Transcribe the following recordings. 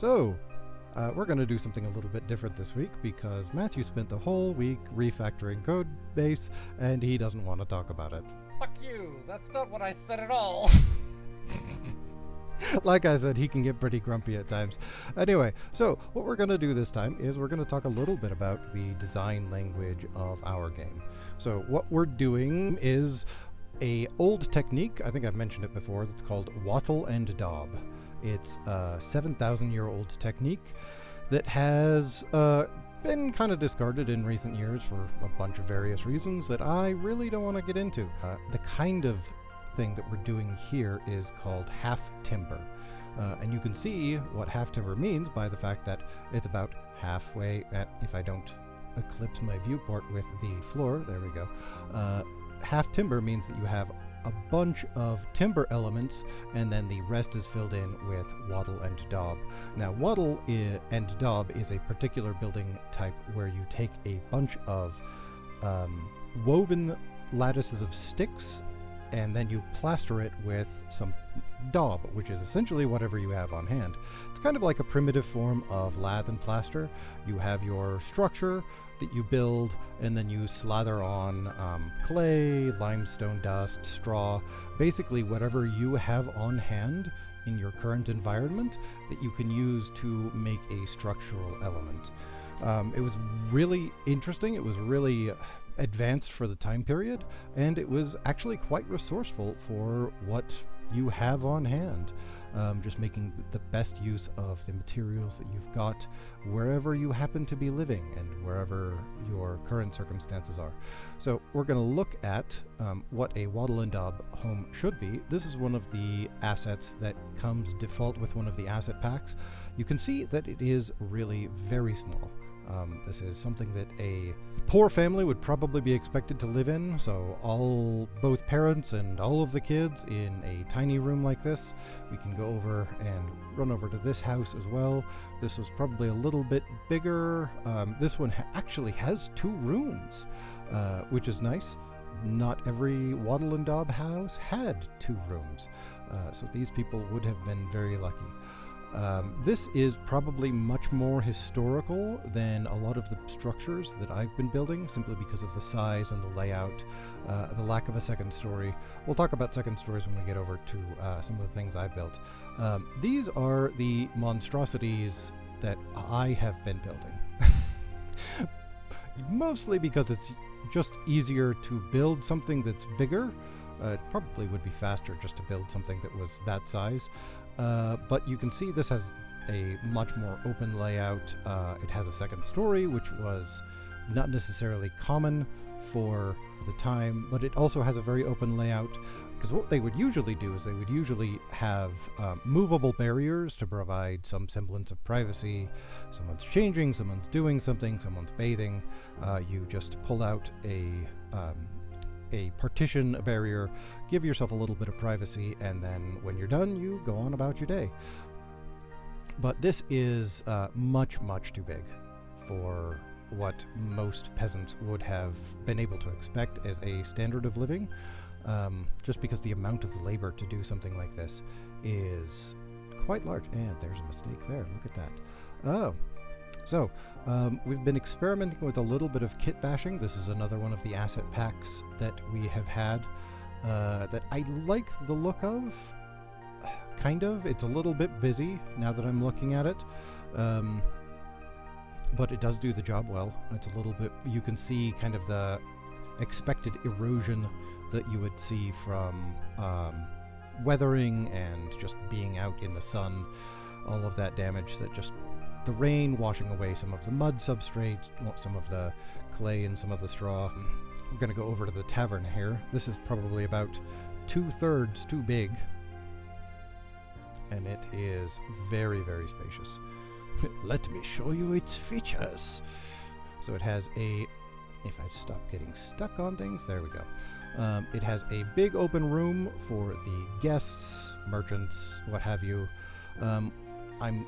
So, we're going to do something a little bit different this week because Matthew spent the whole week refactoring code base and he doesn't want to talk about it. Fuck you! That's not what I said at all! Like I said, he can get pretty grumpy at times. Anyway, so what we're going to do this time is we're going to talk a little bit about the design language of our game. So what we're doing is a old technique, I think I've mentioned it before, that's called wattle and daub. It's a 7,000-year-old technique that has been kind of discarded in recent years for a bunch of various reasons that I really don't want to get into. The kind of thing that we're doing here is called half timber. And you can see what half timber means by the fact that it's about halfway, if I don't eclipse my viewport with the floor, there we go. Half timber means that you have a bunch of timber elements and then the rest is filled in with wattle and daub. Now wattle and daub is a particular building type where you take a bunch of woven lattices of sticks and then you plaster it with some daub, which is essentially whatever you have on hand. It's kind of like a primitive form of lath and plaster. You have your structure that you build, and then you slather on clay, limestone dust, straw, basically whatever you have on hand in your current environment that you can use to make a structural element. It was really interesting. It was really advanced for the time period, and it was actually quite resourceful for what you have on hand. Just making the best use of the materials that you've got wherever you happen to be living and wherever your current circumstances are. So we're going to look at what a wattle and daub home should be. This is one of the assets that comes default with one of the asset packs. You can see that it is really very small. This is something that a poor family would probably be expected to live in, so both parents and all of the kids in a tiny room like this. We can go over and run over to this house as well. This was probably a little bit bigger. This one actually has 2 rooms, which is nice. Not every wattle and daub house had 2 rooms, so these people would have been very lucky. This is probably much more historical than a lot of the structures that I've been building, simply because of the size and the layout, the lack of a second story. We'll talk about second stories when we get over to some of the things I've built. These are the monstrosities that I have been building. Mostly because it's just easier to build something that's bigger. It probably would be faster just to build something that was that size. But you can see this has a much more open layout. It has a second story, which was not necessarily common for the time, but it also has a very open layout, because what they would usually do is they would usually have movable barriers to provide some semblance of privacy. Someone's changing, someone's doing something, someone's bathing. You just pull out a partition, a barrier, give yourself a little bit of privacy, and then when you're done, you go on about your day. But this is much, much too big for what most peasants would have been able to expect as a standard of living, just because the amount of labor to do something like this is quite large. And there's a mistake there, look at that. Oh. So, we've been experimenting with a little bit of kit bashing. This is another one of the asset packs that we have had that I like the look of, kind of. It's a little bit busy now that I'm looking at it, but it does do the job well. It's a little bit, you can see kind of the expected erosion that you would see from weathering and just being out in the sun, all of that damage that just the rain washing away some of the mud substrate, some of the clay and some of the straw. I'm going to go over to the tavern here. This is probably about 2/3 too big, and it is very, very spacious. Let me show you its features. So it has if I stop getting stuck on things, there we go. It has a big open room for the guests, merchants, what have you.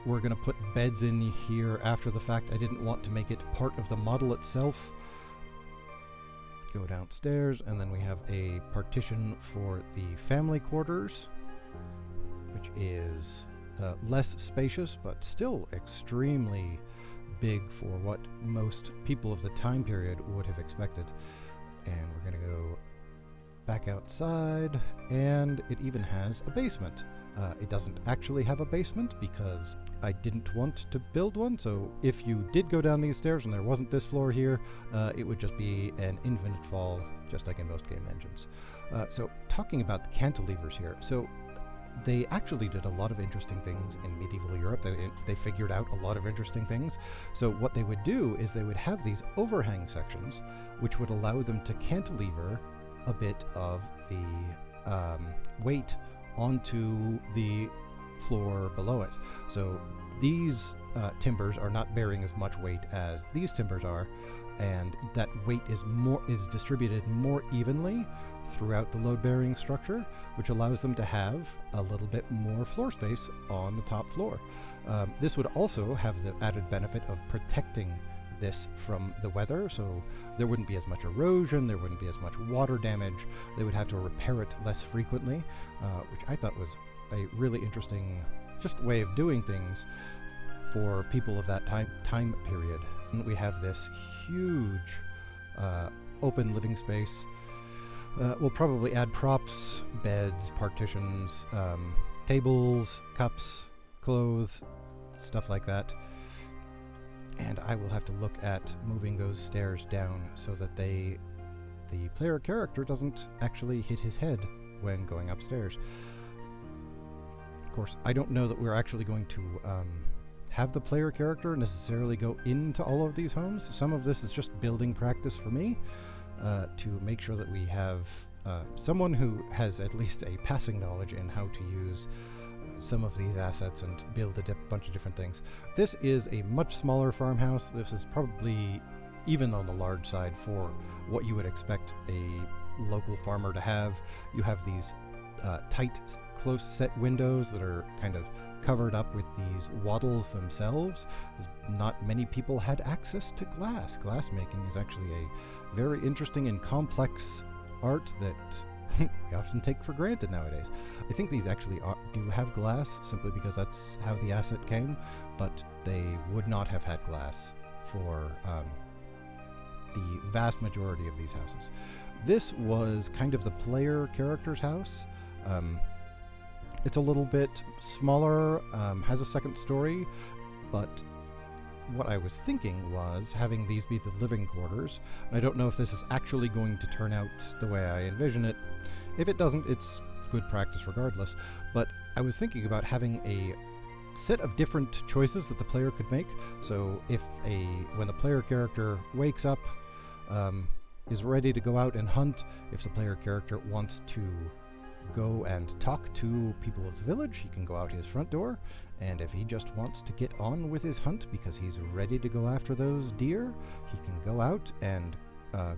We're going to put beds in here after the fact. I didn't want to make it part of the model itself. Go downstairs, and then we have a partition for the family quarters, which is less spacious, but still extremely big for what most people of the time period would have expected. And we're going to go back outside, and it even has a basement. It doesn't actually have a basement because I didn't want to build one, so if you did go down these stairs and there wasn't this floor here, it would just be an infinite fall, just like in most game engines. So talking about the cantilevers here, so they actually did a lot of interesting things in medieval Europe. They figured out a lot of interesting things. So what they would do is they would have these overhang sections, which would allow them to cantilever a bit of the weight onto the floor below it. So these timbers are not bearing as much weight as these timbers are, and that weight is distributed more evenly throughout the load-bearing structure, which allows them to have a little bit more floor space on the top floor. This would also have the added benefit of protecting this from the weather, so there wouldn't be as much erosion, there wouldn't be as much water damage, they would have to repair it less frequently, which I thought was a really interesting just way of doing things for people of that time period. And we have this huge open living space. We'll probably add props, beds, partitions, tables, cups, clothes, stuff like that. And I will have to look at moving those stairs down so that the player character doesn't actually hit his head when going upstairs. Of course, I don't know that we're actually going to have the player character necessarily go into all of these homes. Some of this is just building practice for me to make sure that we have someone who has at least a passing knowledge in how to use some of these assets and build a bunch of different things. This is a much smaller farmhouse. This is probably even on the large side for what you would expect a local farmer to have. You have these tight, close set windows that are kind of covered up with these wattles themselves. Not many people had access to glass. Glass making is actually a very interesting and complex art that we often take for granted nowadays. I think these actually do have glass simply because that's how the asset came, but they would not have had glass for the vast majority of these houses. This was kind of the player character's house. It's a little bit smaller, has a second story, but what I was thinking was having these be the living quarters. And I don't know if this is actually going to turn out the way I envision it. If it doesn't, it's good practice regardless. But I was thinking about having a set of different choices that the player could make. So if when the player character wakes up, is ready to go out and hunt, if the player character wants to go and talk to people of the village, he can go out his front door. And if he just wants to get on with his hunt because he's ready to go after those deer, he can go out and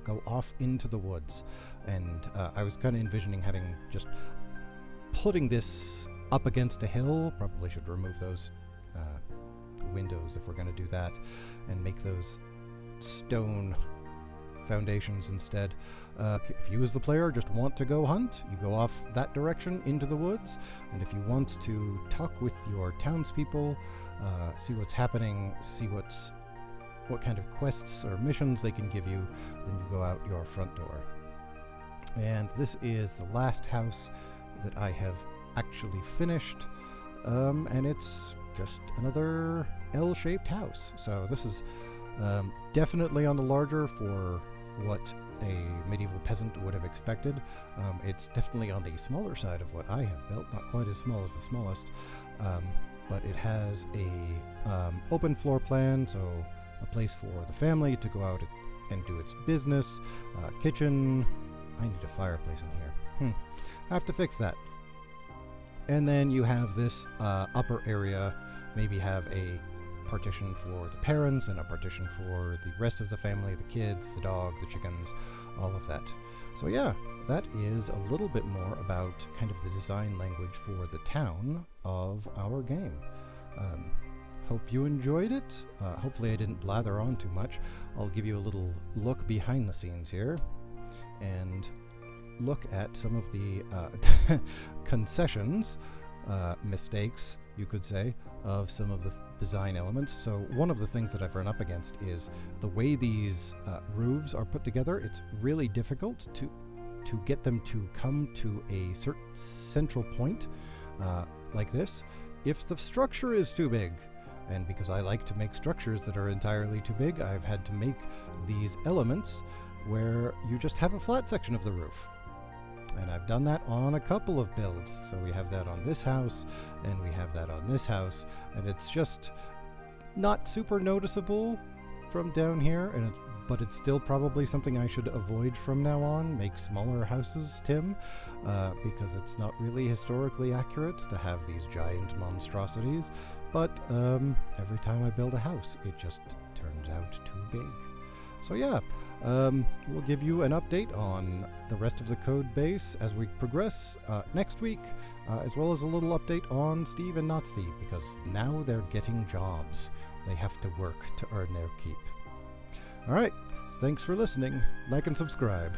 go off into the woods. And I was kind of envisioning having just putting this up against a hill. Probably should remove those windows if we're going to do that, and make those stone foundations instead. If you as the player just want to go hunt, you go off that direction into the woods, and if you want to talk with your townspeople, see what's happening, see what kind of quests or missions they can give you, then you go out your front door. And this is the last house that I have actually finished, and it's just another L-shaped house. So this is definitely on the larger for what a medieval peasant would have expected. It's definitely on the smaller side of what I have built, not quite as small as the smallest, but it has a open floor plan, so a place for the family to go out and do its business, kitchen. I need a fireplace in here. I have to fix that. And then you have this upper area, maybe have a partition for the parents and a partition for the rest of the family, the kids, the dog, the chickens, all of that. So yeah, that is a little bit more about kind of the design language for the town of our game. Hope you enjoyed it. Hopefully I didn't blather on too much. I'll give you a little look behind the scenes here and look at some of the concessions, mistakes you could say, of some of the design elements. So one of the things that I've run up against is the way these roofs are put together. It's really difficult to get them to come to a certain central point like this. If the structure is too big, and because I like to make structures that are entirely too big, I've had to make these elements where you just have a flat section of the roof. And I've done that on a couple of builds. So we have that on this house, and we have that on this house, and it's just not super noticeable from down here, but it's still probably something I should avoid from now on. Make smaller houses, Tim, because it's not really historically accurate to have these giant monstrosities. But every time I build a house, it just turns out too big. So yeah, we'll give you an update on the rest of the code base as we progress next week, as well as a little update on Steve and Not Steve, because now they're getting jobs. They have to work to earn their keep. All right, thanks for listening. Like and subscribe.